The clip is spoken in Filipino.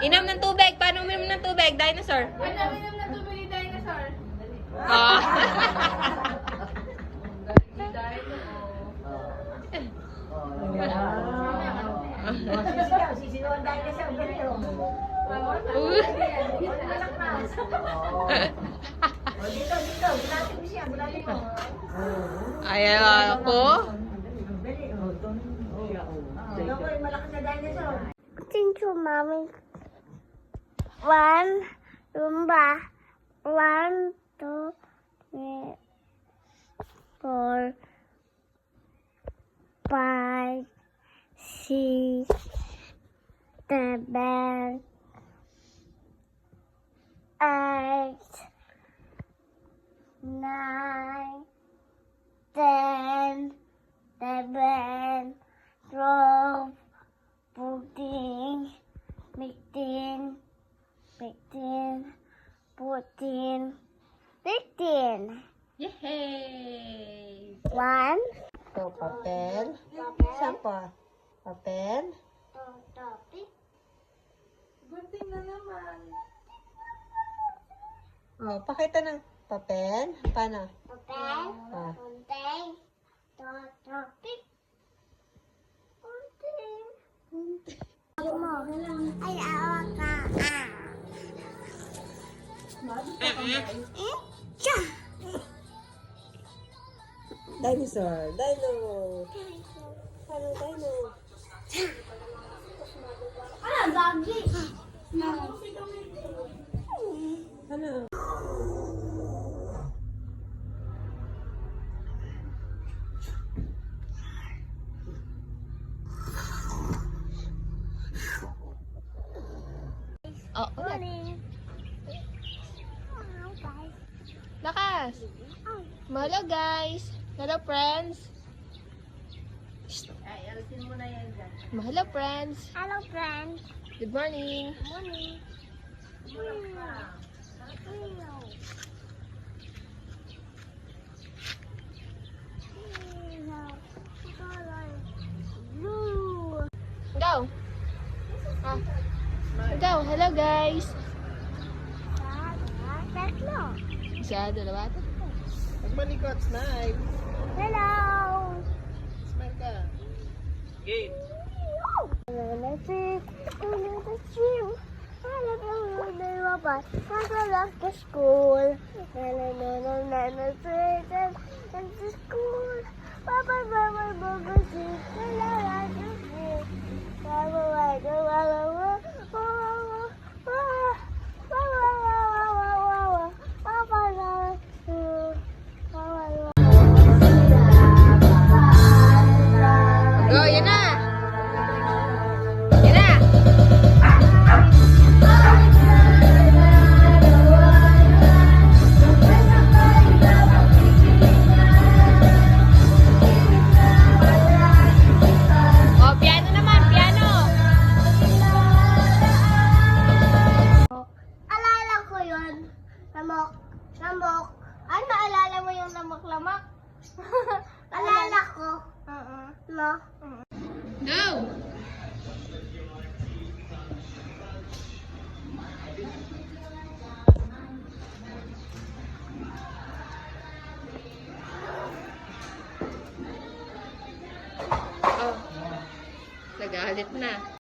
Inom ng tubig. Paano uminom ng tubig? Dinosaur. Ano, inom na tubig ni dinosaur? Ah. Sisigaw ang dinosaur. Ganito. Dito. Bulatin mo siya. Bulatin mo. Ayan ako. Ako yung malakas na dinosaur. Thank you, Mommy. 1, Lumba. 1, 2, 3, 4, 5, 6, 7, 8, 9, 10, 11, 12, 14, 15, 15. Yay! 1, So, papel. Saan pa? Papel. topic, Gunting na naman. Oh, pakita ng papel. Paano? papel, Ah. gunting, topic, gunting. Ay, awa ka. Cha! Dinosaur. Dino. Paano dino? Ah, gagi! Ano? Oh, ulit. Lakas. Hello guys. Hello friends. Ay, alisin mo na yan dyan. Hello friends. Hello, friends. Good morning. Morning. Go. Ah. Go. Hello guys. Tatlo. Isa, dalawa. Magmalikot, smile. Hello. Smile ka. Game. To school. To school. Papa, mama, mama, Go, yan na. Yan na. Oh, piano naman, piano. Alala ko yun. Lamok. Ay, naalala mo yung lamok-lamok? Alala ko. No? Go. Oh. Nagalit na.